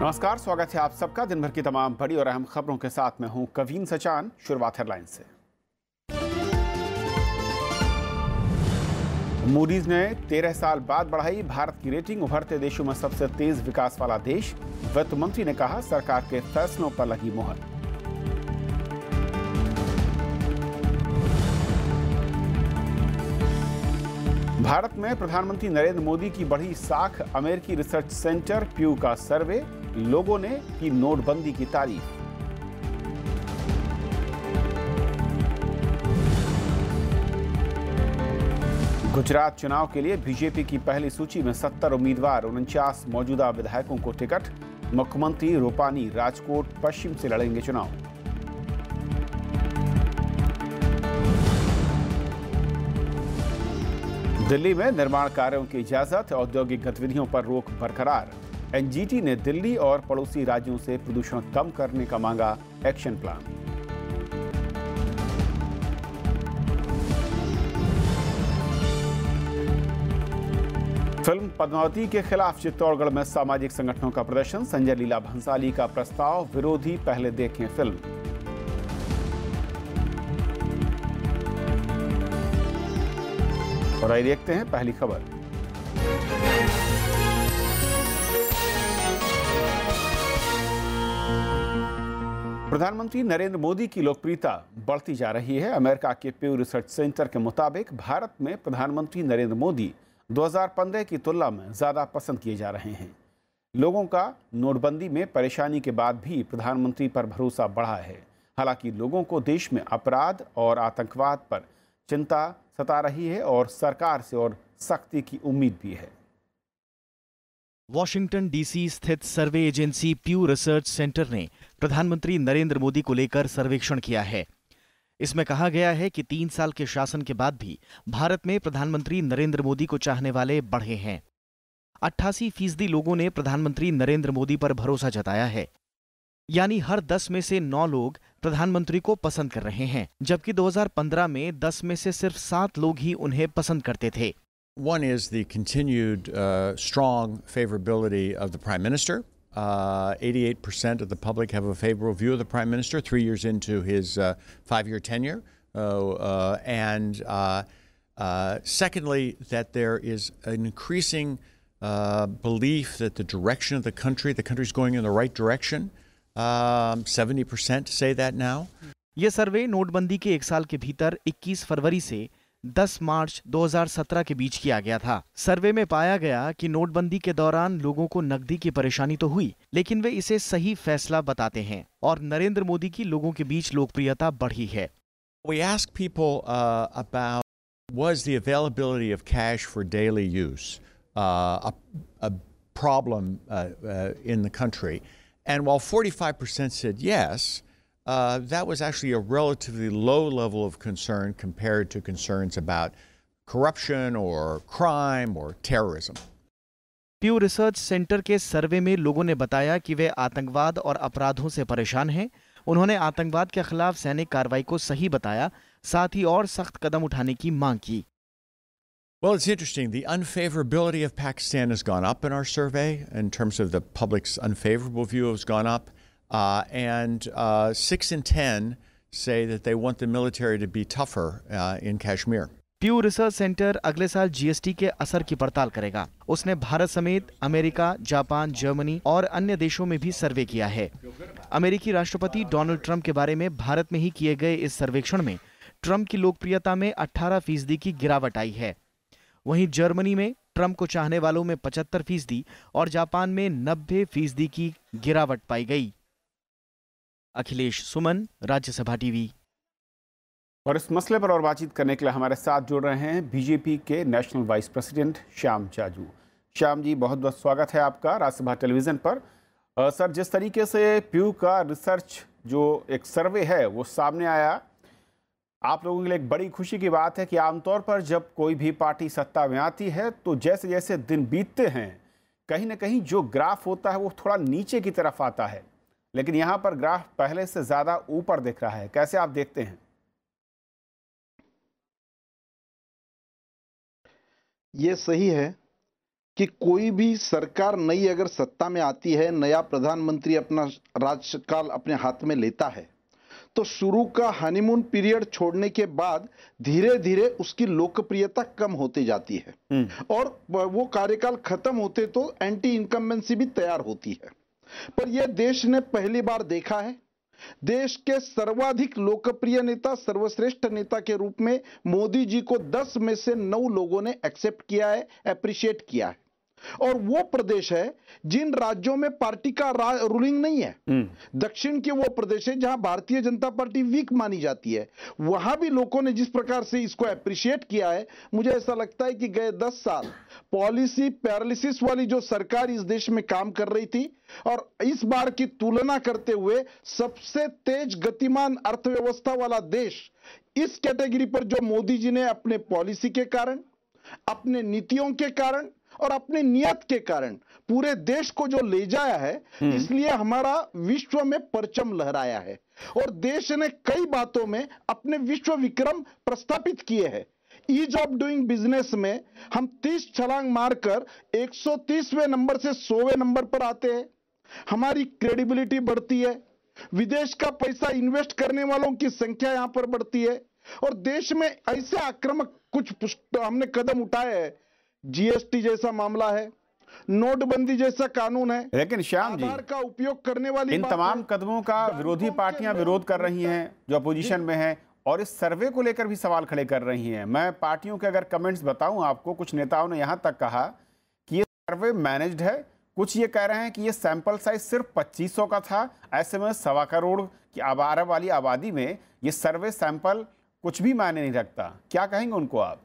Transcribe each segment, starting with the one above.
नमस्कार, स्वागत है आप सबका दिन भर की तमाम बड़ी और अहम खबरों के साथ मैं हूं कवीन सचान। शुरुआत हेडलाइन से। मूडीज ने 13 साल बाद बढ़ाई भारत की रेटिंग, उभरते देशों में सबसे तेज विकास वाला देश। वित्त मंत्री ने कहा, सरकार के फैसलों पर लगी मुहर। भारत में प्रधानमंत्री नरेंद्र मोदी की बढ़ी साख, अमेरिकी रिसर्च सेंटर प्यू का सर्वे, लोगों ने की नोटबंदी की तारीफ। गुजरात चुनाव के लिए बीजेपी की पहली सूची में 70 उम्मीदवार, 49 मौजूदा विधायकों को टिकट। मुख्यमंत्री रूपानी राजकोट पश्चिम से लड़ेंगे चुनाव। दिल्ली में निर्माण कार्यों की इजाजत, औद्योगिक गतिविधियों पर रोक बरकरार। एनजीटी ने दिल्ली और पड़ोसी राज्यों से प्रदूषण कम करने का मांगा एक्शन प्लान। फिल्म पद्मावती के खिलाफ चित्तौड़गढ़ में सामाजिक संगठनों का प्रदर्शन। संजय लीला भंसाली का प्रस्ताव, विरोधी पहले देखें फिल्म। और आइए देखते हैं पहली खबर। प्रधानमंत्री नरेंद्र मोदी की लोकप्रियता बढ़ती जा रही है। अमेरिका के प्यू रिसर्च सेंटर के मुताबिक भारत में प्रधानमंत्री नरेंद्र मोदी 2015 की तुलना में ज्यादा पसंद किए जा रहे हैं। लोगों का नोटबंदी में परेशानी के बाद भी प्रधानमंत्री पर भरोसा बढ़ा है। हालांकि लोगों को देश में अपराध और आतंकवाद पर चिंता सता रही है और सरकार से और सख्ती की उम्मीद भी है। वॉशिंगटन डीसी स्थित सर्वे एजेंसी प्यू रिसर्च सेंटर ने प्रधानमंत्री नरेंद्र मोदी को लेकर सर्वेक्षण किया है। इसमें कहा गया है कि 3 साल के शासन के बाद भी भारत में प्रधानमंत्री नरेंद्र मोदी को चाहने वाले बढ़े हैं। 88% लोगों ने प्रधानमंत्री नरेंद्र मोदी पर भरोसा जताया है, यानी हर 10 में से 9 लोग प्रधानमंत्री को पसंद कर रहे हैं, जबकि 2015 में 10 में से सिर्फ 7 लोग ही उन्हें पसंद करते थे। One is the continued strong favorability of the Prime Minister. 88% of the public have a favorable view of the Prime Minister 3 years into his 5-year tenure. And secondly, that there is an increasing belief that the direction of the country is going in the right direction. 70% say that now. यह सर्वे नोटबंदी के 1 साल के भीतर 21 फरवरी से 10 मार्च 2017 के बीच किया गया था। सर्वे में पाया गया कि नोटबंदी के दौरान लोगों को नकदी की परेशानी तो हुई, लेकिन वे इसे सही फैसला बताते हैं और नरेंद्र मोदी की लोगों के बीच लोकप्रियता बढ़ी है। We asked people about was the availability of cash for daily use a problem in the country, and while 45% said yes, that was actually a relatively low level of concern compared to concerns about corruption or crime or terrorism. प्यू research centre के सर्वे में लोगों ने बताया कि वे आतंकवाद और अपराधों से परेशान हैं। उन्होंने आतंकवाद के खिलाफ सैनिक कार्रवाई को सही बताया, साथ ही और सख्त कदम उठाने की मांग की। Well, it's interesting. The unfavorability of Pakistan has gone up in our survey in terms of the public's unfavorable view has gone up. And 6 in 10 say that they want the military to be tougher in Kashmir. प्यू research centre अगले साल GST के असर की पड़ताल करेगा। उसने भारत समेत America, Japan, Germany और अन्य देशों में भी सर्वे किया है। अमेरिकी राष्ट्रपति डोनाल्ड ट्रंप के बारे में भारत में ही किए गए इस सर्वेक्षण में ट्रंप की लोकप्रियता में 18% की गिरावट आई है। वहीं जर्मनी में ट्रंप को चाहने वालों में 75% और जापान में 90% की गिरावट पाई गई। अखिलेश सुमन, राज्यसभा टीवी। और इस मसले पर और बातचीत करने के लिए हमारे साथ जुड़ रहे हैं बीजेपी के national vice president Shyam Jaju. Shyam ji, बहुत बहुत स्वागत है आपका राज्यसभा टेलीविजन पर। सर, जिस तरीके से प्यू का रिसर्च जो एक सर्वे है वो सामने आया, आप लोगों के लिए एक बड़ी खुशी की बात है कि आमतौर पर जब कोई भी पार्टी सत्ता में आती है तो जैसे जैसे दिन बीतते हैं कहीं ना कहीं जो ग्राफ होता है वो थोड़ा नीचे की तरफ आता है, लेकिन यहाँ पर ग्राफ पहले से ज़्यादा ऊपर दिख रहा है। कैसे आप देखते हैं? ये सही है। कि कोई भी सरकार नई अगर सत्ता में आती है, नया प्रधानमंत्री अपना राज्यकाल अपने हाथ में लेता है, तो शुरू का हनीमून पीरियड छोड़ने के बाद धीरे धीरे उसकी लोकप्रियता कम होती जाती है और वो कार्यकाल खत्म होते तो एंटी इनकम्बेंसी भी तैयार होती है। पर यह देश ने पहली बार देखा है, देश के सर्वाधिक लोकप्रिय नेता, सर्वश्रेष्ठ नेता के रूप में मोदी जी को 10 में से 9 लोगों ने एक्सेप्ट किया है, अप्रिशिएट किया है। और वो प्रदेश है जिन राज्यों में पार्टी का रूलिंग नहीं है। दक्षिण के वो प्रदेश है जहां भारतीय जनता पार्टी वीक मानी जाती है। वहां भी लोगों ने जिस प्रकार से इसको अप्रिशिएट किया है, मुझे ऐसा लगता है कि गए 10 साल पॉलिसी पैरालिसिस वाली जो सरकार इस देश में काम कर रही थी और इस बार की तुलना करते हुए सबसे तेज गतिमान अर्थव्यवस्था वाला देश, इस कैटेगरी पर जो मोदी जी ने अपने पॉलिसी के कारण, अपने नीतियों के कारण और अपने नियत के कारण पूरे देश को जो ले जाया है, इसलिए हमारा विश्व में परचम लहराया है और देश ने कई बातों में अपने विश्व विक्रम प्रस्थापित किए हैं। ईज ऑफ डूइंग बिजनेस में हम 30 छलांग मारकर 130वें नंबर से 100वें नंबर पर आते हैं। हमारी क्रेडिबिलिटी बढ़ती है, विदेश का पैसा इन्वेस्ट करने वालों की संख्या यहां पर बढ़ती है और देश में ऐसे आक्रामक कुछ हमने कदम उठाए हैं। जीएसटी जैसा मामला है, नोटबंदी जैसा कानून है, लेकिन श्याम जी, आधार का उपयोग करने वाली इन तमाम कदमों का विरोधी पार्टियां विरोध कर रही हैं जो अपोजिशन में हैं और इस सर्वे को लेकर भी सवाल खड़े कर रही हैं। मैं पार्टियों के अगर कमेंट्स बताऊं आपको, कुछ नेताओं ने यहां तक कहा कि ये सर्वे मैनेज्ड है, कुछ ये कह रहे हैं कि ये सैंपल साइज सिर्फ 2500 का था। ऐसे में 1.25 करोड़ की आबादी वाली आबादी में ये सर्वे सैंपल कुछ भी मायने नहीं रखता। क्या कहेंगे उनको आप?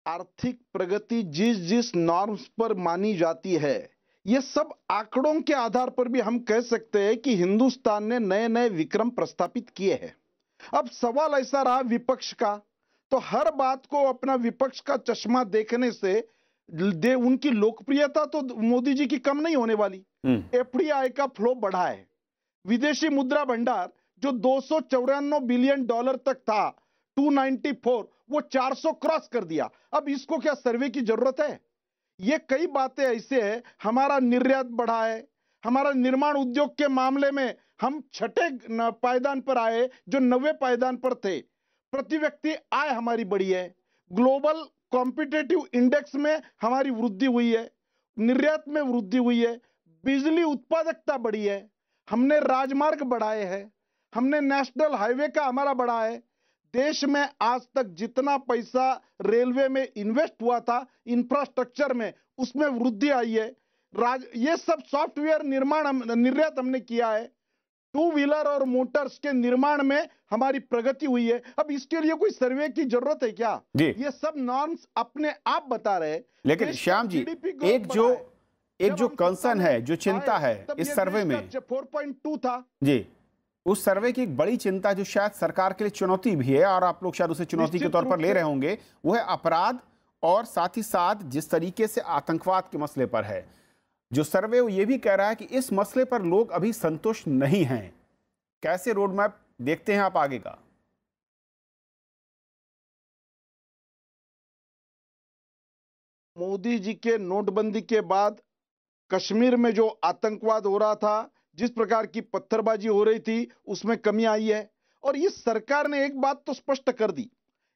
आर्थिक प्रगति जिस जिस नॉर्म्स पर मानी जाती है, ये सब आंकड़ों के आधार पर भी हम कह सकते हैं कि हिंदुस्तान ने नए नए विक्रम प्रस्थापित किए हैं। अब सवाल ऐसा रहा विपक्ष का, तो हर बात को अपना विपक्ष का चश्मा देखने से उनकी लोकप्रियता तो मोदी जी की कम नहीं होने वाली। एफडीआई का फ्लो बढ़ा है, विदेशी मुद्रा भंडार जो 294 बिलियन डॉलर तक था, 294, वो 400 क्रॉस कर दिया। अब इसको क्या सर्वे की जरूरत है? ये कई बातें ऐसे हैं। हमारा निर्यात बढ़ा है, हमारा निर्माण उद्योग के मामले में हम 6ठे पायदान पर आए जो 9वें पायदान पर थे। प्रति व्यक्ति आय हमारी बढ़ी है, ग्लोबल कॉम्पिटिटिव इंडेक्स में हमारी वृद्धि हुई है, निर्यात में वृद्धि हुई है, बिजली उत्पादकता बढ़ी है, हमने राजमार्ग बढ़ाए हैं, हमने नेशनल हाईवे का हमारा बढ़ा है। देश में आज तक जितना पैसा रेलवे में इन्वेस्ट हुआ था इंफ्रास्ट्रक्चर में, उसमें वृद्धि आई है। ये सब सॉफ्टवेयर निर्यात हमने किया है। 2 व्हीलर और मोटर्स के निर्माण में हमारी प्रगति हुई है। अब इसके लिए कोई सर्वे की जरूरत है क्या? ये सब नॉर्म्स अपने आप बता रहे हैं। लेकिन श्याम जी, एक जो कंसर्न है, जो चिंता है इस सर्वे में 4.2 था जी, उस सर्वे की एक बड़ी चिंता जो शायद सरकार के लिए चुनौती भी है और आप लोग शायद उसे चुनौती के तौर पर ले रहे होंगे, वो है अपराध और साथ ही साथ जिस तरीके से आतंकवाद के मसले पर है। जो सर्वे वो ये भी कह रहा है कि इस मसले पर लोग अभी संतुष्ट नहीं हैं। कैसे रोड मैप देखते हैं आप आगे का? मोदी जी के नोटबंदी के बाद कश्मीर में जो आतंकवाद हो रहा था, जिस प्रकार की पत्थरबाजी हो रही थी, उसमें कमी आई है। और इस सरकार ने एक बात तो स्पष्ट कर दी,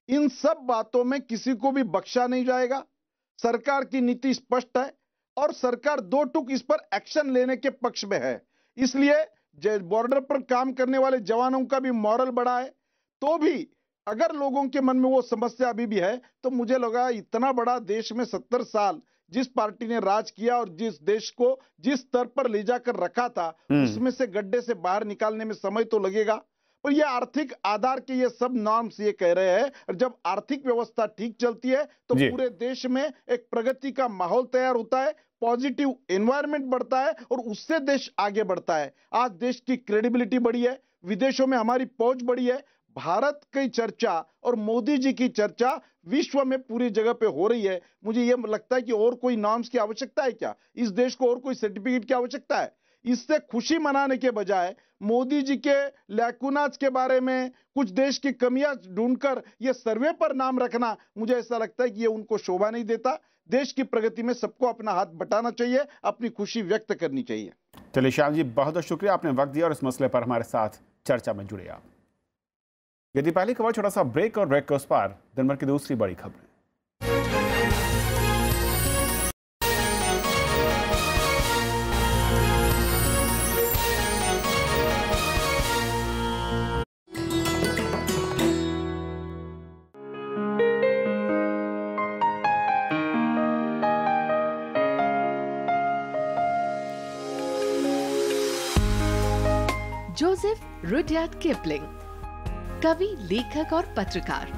इन सब बातों में किसी को भी बख्शा नहीं जाएगा। सरकार की नीति स्पष्ट है और सरकार 2 टूक इस पर एक्शन लेने के पक्ष में है। इसलिए बॉर्डर पर काम करने वाले जवानों का भी मॉरल बढ़ा है। तो भी अगर लोगों के मन में वो समस्या अभी भी है, तो मुझे लगा इतना बड़ा देश में 70 साल जिस पार्टी ने राज किया और जिस देश को जिस स्तर पर ले जाकर रखा था, उसमें से गड्ढे से बाहर निकालने में समय तो लगेगा। पर ये आर्थिक आधार के ये सब नॉर्म्स ये कह रहे हैं, और जब आर्थिक व्यवस्था ठीक चलती है तो पूरे देश में एक प्रगति का माहौल तैयार होता है, पॉजिटिव एनवायरनमेंट बढ़ता है और उससे देश आगे बढ़ता है। आज देश की क्रेडिबिलिटी बढ़ी है, विदेशों में हमारी पहुंच बढ़ी है। भारत की चर्चा और मोदी जी की चर्चा विश्व में पूरी जगह पे हो रही है। मुझे ये लगता है कि और कोई नॉर्म्स की आवश्यकता है क्या? इस देश को और कोई सर्टिफिकेट की आवश्यकता है? इससे खुशी मनाने के बजाय मोदी जी के लैकुनाज के बारे में, कुछ देश की कमियां ढूंढकर ये सर्वे पर नाम रखना, मुझे ऐसा लगता है कि ये उनको शोभा नहीं देता। देश की प्रगति में सबको अपना हाथ बटाना चाहिए, अपनी खुशी व्यक्त करनी चाहिए। चलिए श्याम जी, बहुत बहुत शुक्रिया, आपने वक्त दिया और इस मसले पर हमारे साथ चर्चा में जुड़े आप। यदि पहली खबर छोटा सा ब्रेक और ब्रेक के उस पार दिन भर की दूसरी बड़ी खबरें। जोसेफ रुडयार्ड किपलिंग, कवि, लेखक और पत्रकार,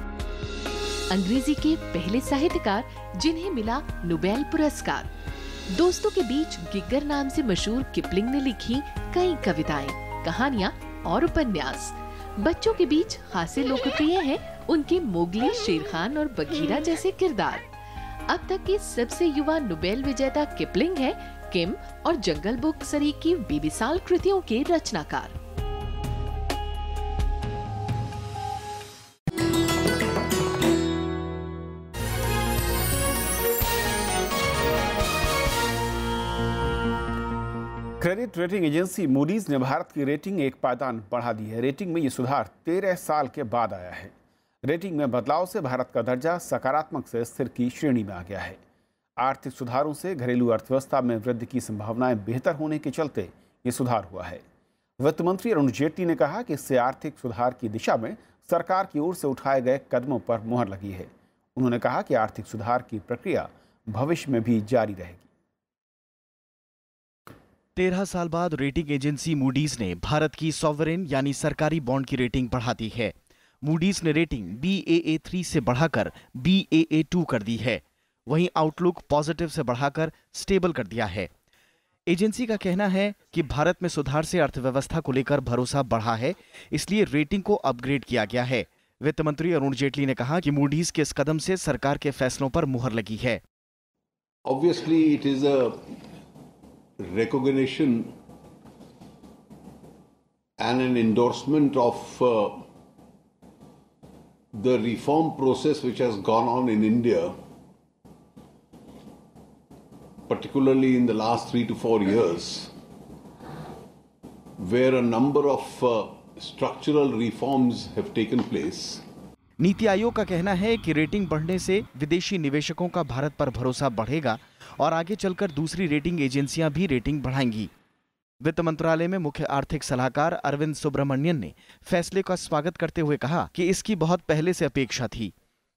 अंग्रेजी के पहले साहित्यकार जिन्हें मिला नोबेल पुरस्कार। दोस्तों के बीच गिग्गर नाम से मशहूर किपलिंग ने लिखी कई कविताएं, कहानियां और उपन्यास। बच्चों के बीच खासे लोकप्रिय हैं उनके मोगली, शेर खान और बघीरा जैसे किरदार। अब तक के सबसे युवा नोबेल विजेता किपलिंग है, किम और जंगल बुक सरीख की बेमिसाल कृतियों के रचनाकार। क्रेडिट रेटिंग एजेंसी मूडीज ने भारत की रेटिंग एक पायदान बढ़ा दी है। रेटिंग में ये सुधार 13 साल के बाद आया है। रेटिंग में बदलाव से भारत का दर्जा सकारात्मक से स्थिर की श्रेणी में आ गया है। आर्थिक सुधारों से घरेलू अर्थव्यवस्था में वृद्धि की संभावनाएं बेहतर होने के चलते ये सुधार हुआ है। वित्त मंत्री अरुण जेटली ने कहा कि इससे आर्थिक सुधार की दिशा में सरकार की ओर से उठाए गए कदमों पर मुहर लगी है। उन्होंने कहा कि आर्थिक सुधार की प्रक्रिया भविष्य में भी जारी रहेगी। 13 साल बाद रेटिंग एजेंसी मूडीज ने भारत की सॉवरेन यानी सरकारी बॉन्ड की रेटिंग बढ़ा दी है। मूडीज ने रेटिंग Baa3 से बढ़ाकर Baa2 कर दी है। वहीं आउटलुक पॉजिटिव से बढ़ाकर स्टेबल कर दिया है। एजेंसी का कहना है कि भारत में सुधार से अर्थव्यवस्था को लेकर भरोसा बढ़ा है, इसलिए रेटिंग को अपग्रेड किया गया है। वित्त मंत्री अरुण जेटली ने कहा कि मूडीज के इस कदम से सरकार के फैसलों पर मुहर लगी है। Obviously, it is a recognition and an endorsement of the reform process which has gone on in India, particularly in the last 3 to 4 years, where a number of structural reforms have taken place. NITI Aayog का कहना है कि rating बढ़ने से विदेशी निवेशकों का भारत पर भरोसा बढ़ेगा और आगे चलकर दूसरी रेटिंग एजेंसियां भी रेटिंग बढ़ाएंगी। वित्त मंत्रालय में मुख्य आर्थिक सलाहकार अरविंद सुब्रमण्यन ने फैसले का स्वागत करते हुए कहा कि इसकी बहुत पहले से अपेक्षा थी।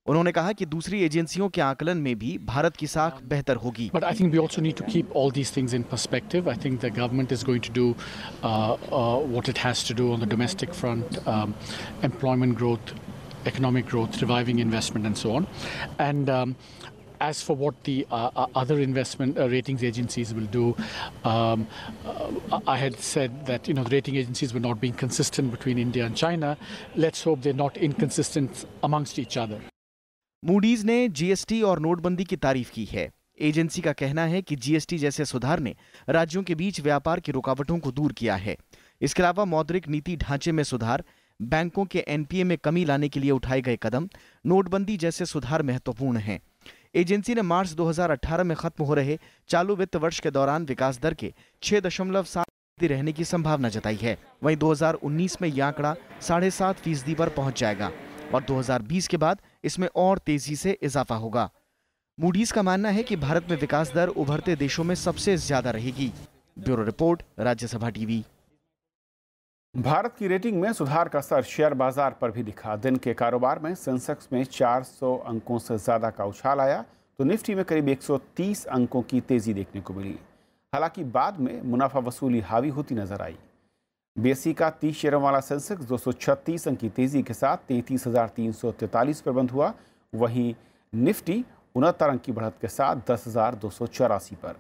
उन्होंने कहा कि दूसरी एजेंसियों के आकलन में भी भारत की साख बेहतर होगी। But I think we also need to keep all these things in perspective. I think the government is going to do what it has to do on the domestic front, employment growth, economic growth, reviving investment, and so on. And as for what the other investment ratings agencies will do, I had said that the rating agencies were not being consistent between India and China. Let's hope they're not inconsistent amongst each other. Moody's ने GST और नोटबंदी की तारीफ की है। Agency का कहना है कि जीएसटी जैसे सुधार ने राज्यों के बीच व्यापार की रुकावटों को दूर किया है। इसके अलावा मौद्रिक नीति ढांचे में सुधार, बैंकों के एनपीए में कमी लाने के लिए उठाए गए कदम, नोटबंदी जैसे सुधार महत्वपूर्ण हैं। एजेंसी ने मार्च 2018 में खत्म हो रहे चालू वित्त वर्ष के दौरान विकास दर के 6.7% रहने की संभावना जताई है। वहीं 2019 में यह आंकड़ा 7.5% पर पहुंच जाएगा और 2020 के बाद इसमें और तेजी से इजाफा होगा। मूडीज का मानना है कि भारत में विकास दर उभरते देशों में सबसे ज्यादा रहेगी। Bureau report, Rajya Sabha TV. Bharat की रेटिंग में सुधार का असर शेयर बाजार पर भी दिखा। दिन के कारोबार में सेंसेक्स में 400 अंकों से ज्यादा का उछाल आया तो निफ्टी में करीब 130 अंकों की तेजी देखने को मिली। हालांकि बाद में मुनाफा वसूली हावी होती नजर आई। बीएसई का 30 शेयरों वाला सेंसेक्स 236 अंक की तेजी के साथ 33,343 पर बंद हुआ। वहीं निफ्टी 69 अंक की बढ़त के साथ 10,284 पर।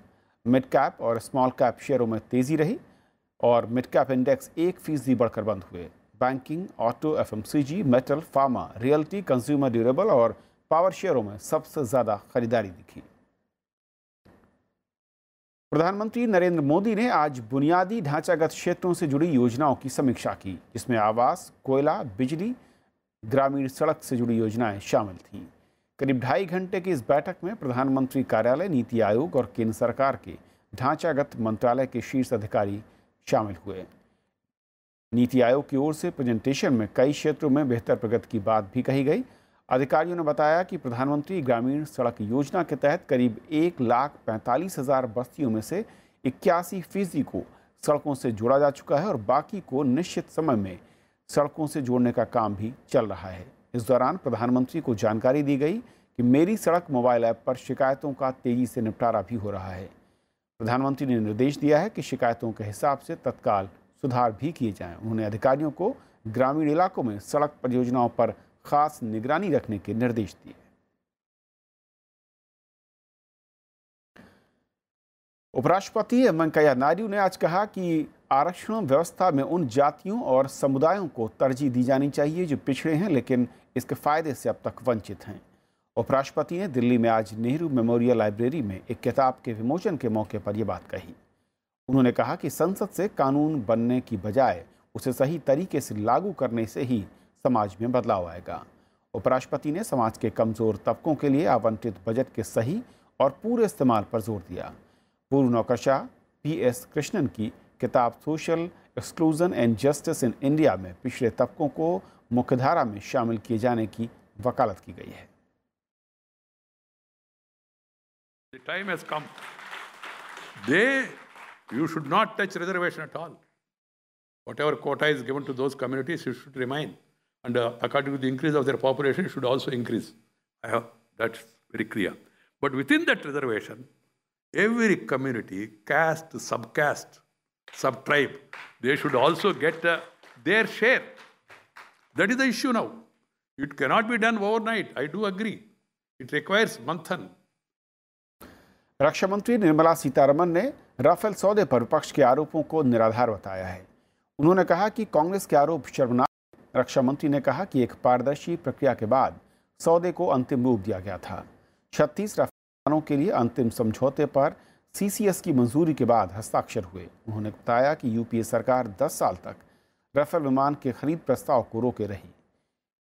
मिड कैप और स्मॉल कैप शेयरों में तेजी रही और मिड कैप इंडेक्स 1% बढ़कर बंद हुए। Banking, auto, FMCG, metal, pharma, realty, consumer durable और पावर शेयरों में सबसे ज्यादा खरीदारी दिखी। प्रधानमंत्री नरेंद्र मोदी ने आज बुनियादी ढांचागत क्षेत्रों से जुड़ी योजनाओं की समीक्षा की, जिसमें आवास, कोयला, बिजली, ग्रामीण सड़क से जुड़ी योजनाएं शामिल थीं। करीब 2.5 घंटे की इस बैठक में प्रधानमंत्री कार्यालय, नीति आयोग और केंद्र सरकार के ढांचागत मंत्रालय के शीर्ष अधिकारी शामिल हुए। नीति आयोग की ओर से प्रेजेंटेशन में कई क्षेत्रों में बेहतर प्रगति की बात भी कही गई। अधिकारियों ने बताया कि प्रधानमंत्री ग्रामीण सड़क योजना के तहत करीब 1,45,000 बस्तियों में से 81% को सड़कों से जोड़ा जा चुका है और बाकी को निश्चित समय में सड़कों से जोड़ने का काम भी चल रहा है। इस दौरान प्रधानमंत्री को जानकारी दी गई कि मेरी सड़क मोबाइल ऐप पर शिकायतों का तेजी से निपटारा भी हो रहा है। प्रधानमंत्री ने निर्देश दिया है कि शिकायतों के हिसाब से तत्काल सुधार भी किए जाएं। उन्होंने अधिकारियों को ग्रामीण इलाकों में सड़क परियोजनाओं पर खास निगरानी रखने के निर्देश दिए। उपराष्ट्रपति वेंकैया नायडू ने आज कहा कि आरक्षण व्यवस्था में उन जातियों और समुदायों को तरजीह दी जानी चाहिए जो पिछड़े हैं लेकिन इसके फायदे से अब तक वंचित हैं। उपराष्ट्रपति ने दिल्ली में आज नेहरू मेमोरियल लाइब्रेरी में एक किताब के विमोचन के मौके पर यह बात कही। उन्होंने कहा कि संसद से कानून बनने की बजाय उसे सही तरीके से लागू करने से ही समाज में बदलाव आएगा। उपराष्ट्रपति ने समाज के कमजोर तबकों के लिए आवंटित बजट के सही और पूरे इस्तेमाल पर जोर दिया। पूर्व नौकरशाह PS कृष्णन की किताब social exclusion and justice in India में पिछड़े तबकों को मुख्यधारा में शामिल किए जाने की वकालत की गई है। The time has come. You should not touch reservation at all. Whatever quota is given to those communities, it should remain. And according to the increase of their population, it should also increase. That's very clear. But within that reservation, every community, caste, subcaste, subtribe, they should also get their share. That is the issue now. It cannot be done overnight. I do agree. It requires manthan. रक्षा मंत्री निर्मला सीतारमण ने Rafale सौदे पर विपक्ष के आरोपों को निराधार बताया है। उन्होंने कहा कि कांग्रेस के आरोप शर्मनाक। रक्षा मंत्री ने कहा कि एक पारदर्शी प्रक्रिया के बाद सौदे को अंतिम रूप दिया गया था। 36 राफेल विमानों के लिए अंतिम समझौते पर CCS की मंजूरी के बाद हस्ताक्षर हुए। उन्होंने बताया कि UPA सरकार 10 साल तक राफेल विमान के खरीद प्रस्ताव को रोके रही।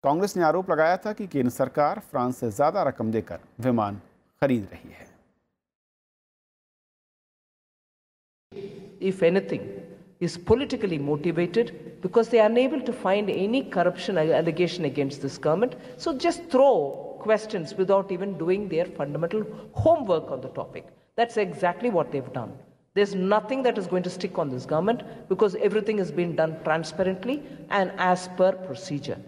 कांग्रेस ने आरोप लगाया था कि केंद्र सरकार फ्रांस से ज्यादा रकम देकर विमान खरीद रही है। If anything, is politically motivated because they are unable to find any corruption allegation against this government. So just throw questions without even doing their fundamental homework on the topic. That's exactly what they've done. There's nothing that is going to stick on this government because everything has been done transparently and as per procedure.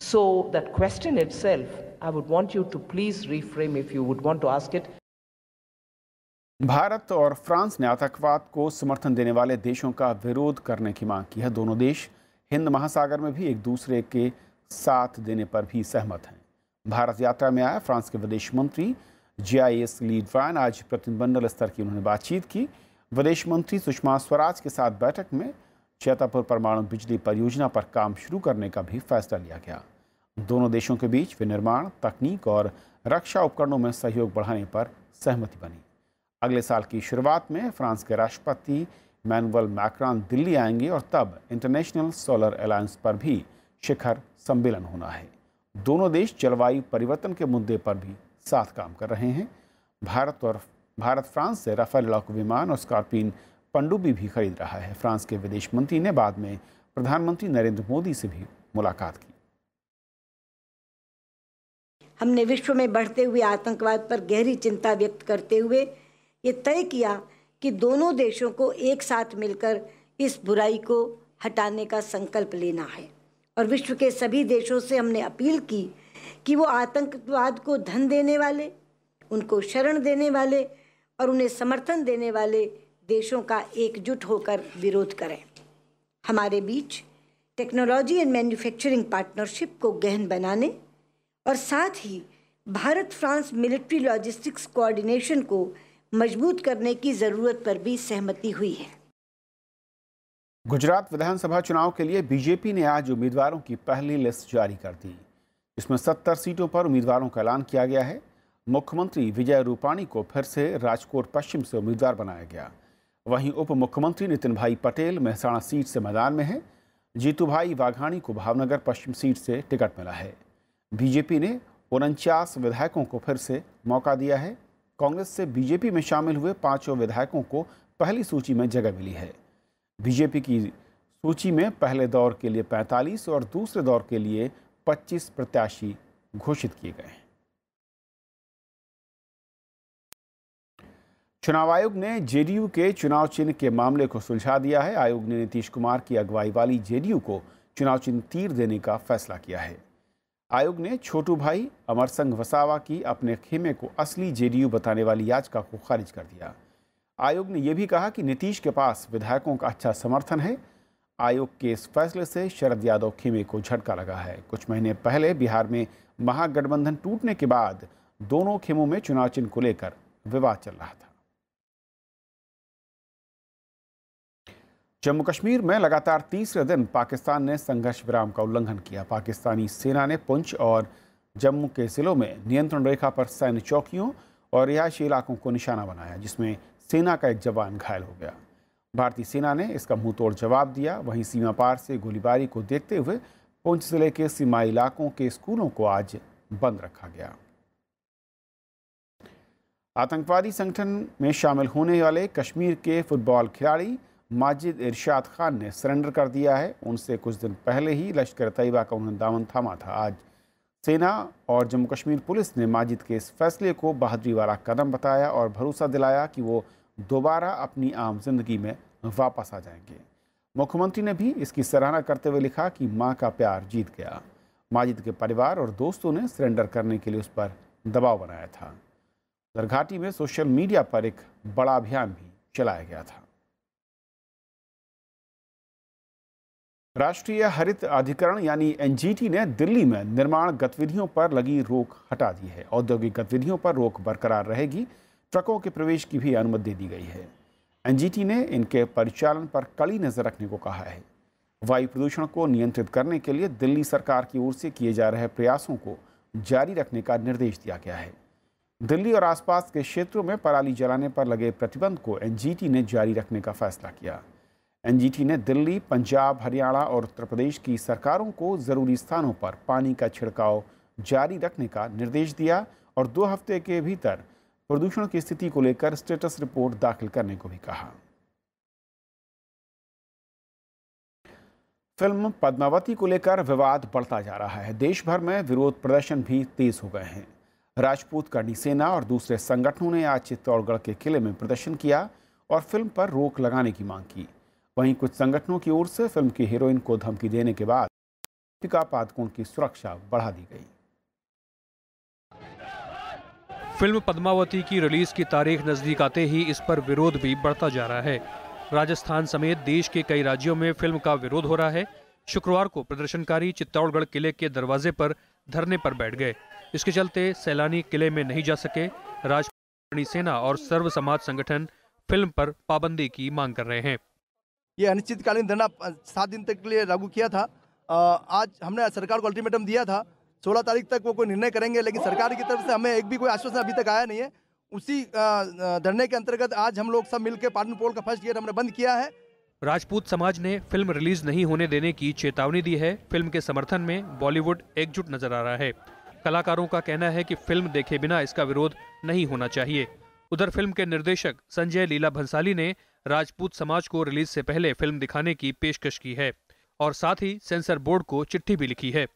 So that question itself, I would want you to please reframe if you would want to ask it. Bharat और France ने आतंकवाद को समर्थन देने वाले देशों का विरोध करने की मांग की है। दोनों देश हिंद महासागर में भी एक दूसरे के साथ देने पर भी सहमत हैं। भारत यात्रा में आया फ्रांस के विदेश मंत्री JIS ली ड्रायन आज प्रतिनिधिमंडल स्तर की उन्होंने बातचीत की। विदेश मंत्री सुषमा स्वराज के साथ बैठक में चैतापुर परमाणु बिजली परियोजना पर काम शुरू करने का भी फैसला लिया गया। दोनों देशों के बीच विनिर्माण, तकनीक और रक्षा उपकरणों में सहयोग बढ़ाने पर सहमति बनी। अगले साल की शुरुआत में फ्रांस के राष्ट्रपति इमैनुअल मैक्रॉन दिल्ली आएंगे और तब इंटरनेशनल सोलर अलायंस पर भी शिखर सम्मेलन होना है। दोनों देश जलवायु परिवर्तन के मुद्दे पर भी साथ काम कर रहे हैं। भारत फ्रांस से राफेल लड़ाकू विमान और स्कॉर्पियन पनडुब्बी भी खरीद रहा है। फ्रांस के विदेश मंत्री ने बाद में प्रधानमंत्री नरेंद्र मोदी से भी मुलाकात की। हमने विश्व में बढ़ते हुए आतंकवाद पर गहरी चिंता व्यक्त करते हुए ये तय किया कि दोनों देशों को एक साथ मिलकर इस बुराई को हटाने का संकल्प लेना है और विश्व के सभी देशों से हमने अपील की कि वो आतंकवाद को धन देने वाले, उनको शरण देने वाले और उन्हें समर्थन देने वाले देशों का एकजुट होकर विरोध करें। हमारे बीच टेक्नोलॉजी एंड मैन्युफैक्चरिंग पार्टनरशिप को गहन बनाने और साथ ही Bharat France military logistics coordination को मजबूत करने की जरूरत पर भी सहमति हुई है। गुजरात विधानसभा चुनाव के लिए बीजेपी ने आज उम्मीदवारों की पहली लिस्ट जारी कर दी। इसमें 70 सीटों पर उम्मीदवारों का ऐलान किया गया है। मुख्यमंत्री विजय रूपाणी को फिर से राजकोट पश्चिम से उम्मीदवार बनाया गया। वहीं उप मुख्यमंत्री नितिन भाई पटेल मेहसाणा सीट से मैदान में हैं। जीतू भाई वाघाणी को भावनगर पश्चिम सीट से टिकट मिला है। बीजेपी ने 49 विधायकों को फिर से मौका दिया है। कांग्रेस से बीजेपी में शामिल हुए 5 विधायकों को पहली सूची में जगह मिली है। बीजेपी की सूची में पहले दौर के लिए 45 और दूसरे दौर के लिए 25 प्रत्याशी घोषित किए गए हैं। चुनाव आयोग ने जेडीयू के चुनाव चिन्ह के मामले को सुलझा दिया है। आयोग ने नीतीश कुमार की अगुवाई वाली जेडीयू को चुनाव चिन्ह तीर देने का फैसला किया है। आयोग ने छोटू भाई अमर संघ वसावा की अपने खेमे को असली जेडीयू बताने वाली याचिका को खारिज कर दिया। आयोग ने यह भी कहा कि नीतीश के पास विधायकों का अच्छा समर्थन है। आयोग के इस फैसले से शरद यादव खेमे को झटका लगा है। कुछ महीने पहले बिहार में महागठबंधन टूटने के बाद दोनों खेमों में चुनाव चिन्ह को लेकर विवाद चल रहा था। जम्मू कश्मीर में लगातार तीसरे दिन पाकिस्तान ने संघर्ष विराम का उल्लंघन किया। पाकिस्तानी सेना ने पुंछ और जम्मू के जिलों में नियंत्रण रेखा पर सैन्य चौकियों और रिहायशी इलाकों को निशाना बनाया, जिसमें सेना का एक जवान घायल हो गया। भारतीय सेना ने इसका मुंहतोड़ जवाब दिया। वहीं सीमा पार से गोलीबारी को देखते हुए पुंछ जिले के सीमाई इलाकों के स्कूलों को आज बंद रखा गया। आतंकवादी संगठन में शामिल होने वाले कश्मीर के फुटबॉल खिलाड़ी माजिद इरशाद खान ने सरेंडर कर दिया है। उनसे कुछ दिन पहले ही लश्कर तैयबा का उन्होंने दामन थामा था। आज सेना और जम्मू कश्मीर पुलिस ने माजिद के इस फैसले को बहादुरी वाला कदम बताया और भरोसा दिलाया कि वो दोबारा अपनी आम जिंदगी में वापस आ जाएंगे। मुख्यमंत्री ने भी इसकी सराहना करते हुए लिखा कि मां का प्यार जीत गया। माजिद के परिवार और दोस्तों ने सरेंडर करने के लिए उस पर दबाव बनाया था। घाटी में सोशल मीडिया पर एक बड़ा अभियान भी चलाया गया था। राष्ट्रीय हरित अधिकरण यानी एनजीटी ने दिल्ली में निर्माण गतिविधियों पर लगी रोक हटा दी है। औद्योगिक गतिविधियों पर रोक बरकरार रहेगी। ट्रकों के प्रवेश की भी अनुमति दे दी गई है। एनजीटी ने इनके परिचालन पर कड़ी नजर रखने को कहा है। वायु प्रदूषण को नियंत्रित करने के लिए दिल्ली सरकार की ओर से किए जा रहे प्रयासों को जारी रखने का निर्देश दिया गया है। दिल्ली और आसपास के क्षेत्रों में पराली जलाने पर लगे प्रतिबंध को एनजीटी ने जारी रखने का फैसला किया। एनजीटी ने दिल्ली, पंजाब, हरियाणा और उत्तर प्रदेश की सरकारों को जरूरी स्थानों पर पानी का छिड़काव जारी रखने का निर्देश दिया और 2 हफ्ते के भीतर प्रदूषण की स्थिति को लेकर स्टेटस रिपोर्ट दाखिल करने को भी कहा। फिल्म पद्मावती को लेकर विवाद बढ़ता जा रहा है। देश भर में विरोध प्रदर्शन भी तेज हो गए हैं। राजपूत करनी सेना और दूसरे संगठनों ने आज चित्तौड़गढ़ के किले में प्रदर्शन किया और फिल्म पर रोक लगाने की मांग की। वहीं कुछ संगठनों की ओर से फिल्म की हीरोइन को धमकी देने के बाद दीपिका पादुकोण की सुरक्षा बढ़ा दी गई। फिल्म पद्मावती की रिलीज की तारीख नजदीक आते ही इस पर विरोध भी बढ़ता जा रहा है। राजस्थान समेत देश के कई राज्यों में फिल्म का विरोध हो रहा है। शुक्रवार को प्रदर्शनकारी चित्तौड़गढ़ किले के दरवाजे पर धरने पर बैठ गए। इसके चलते सैलानी किले में नहीं जा सके। राजपूत सेना और सर्व समाज संगठन फिल्म पर पाबंदी की मांग कर रहे हैं। ये अनिश्चितकालीन धरना 7 दिन तक के लिए लागू किया था। आज हमने सरकार को अल्टीमेटम दिया था 16 तारीख तक वो कोई निर्णय करेंगे, लेकिन सरकार की तरफ से हमें एक भी कोई आश्वासन अभी तक आया नहीं है। उसी धरने के अंतर्गत आज हम लोग सब मिलकर पाटन पोल का फर्स्ट गेट हमने बंद किया है। राजपूत समाज ने फिल्म रिलीज नहीं होने देने की चेतावनी दी है। फिल्म के समर्थन में बॉलीवुड एकजुट नजर आ रहा है। कलाकारों का कहना है कि फिल्म देखे बिना इसका विरोध नहीं होना चाहिए। उधर फिल्म के निर्देशक संजय लीला भंसाली ने राजपूत समाज को रिलीज से पहले फिल्म दिखाने की पेशकश की है और साथ ही सेंसर बोर्ड को चिट्ठी भी लिखी है।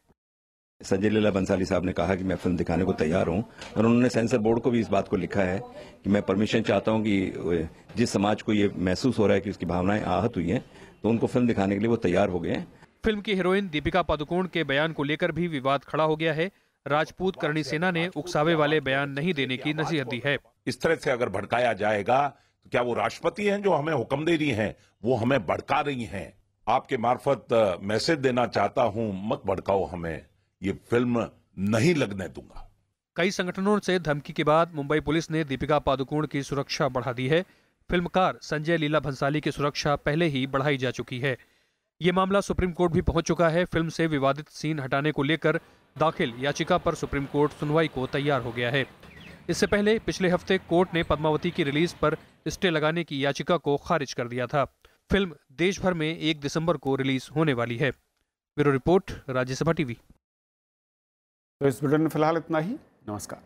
संजय लीला बंसाली साहब ने कहा कि मैं फिल्म दिखाने को तैयार हूं और उन्होंने सेंसर बोर्ड को भी इस बात को लिखा है कि मैं परमिशन चाहता हूं कि जिस समाज को ये महसूस हो रहा है कि उसकी भावनाएं आहत हुई हैं तो उनको फिल्म दिखाने के लिए वो तैयार हो गए हैं। फिल्म की हीरोइन दीपिका पादुकोण के बयान को लेकर भी विवाद खड़ा हो गया है। राजपूत करणी सेना ने उकसावे वाले बयान नहीं देने की नसीहत दी है। इस तरह से अगर भड़काया जाएगा तो क्या वो राष्ट्रपति हैं जो हमें हुक्म दे रही हैं, वो हमें भड़का रही हैं। आपके मार्फत मैसेज देना चाहता हूं, मत भड़काओ हमें, ये फिल्म नहीं लगने दूंगा। कई संगठनों से धमकी के बाद मुंबई पुलिस ने दीपिका पादुकोण की सुरक्षा बढ़ा दी है। फिल्मकार संजय लीला भंसाली की सुरक्षा पहले ही बढ़ाई जा चुकी है। ये मामला सुप्रीम कोर्ट भी पहुंच चुका है। फिल्म से विवादित सीन हटाने को लेकर दाखिल याचिका पर सुप्रीम कोर्ट सुनवाई को तैयार हो गया है। इससे पहले पिछले हफ्ते कोर्ट ने पद्मावती की रिलीज पर स्टे लगाने की याचिका को खारिज कर दिया था। फिल्म देश भर में 1 दिसंबर को रिलीज होने वाली है। Bureau report, Rajya Sabha TV. तो इस बुलेटिन में फिलहाल इतना ही। नमस्कार।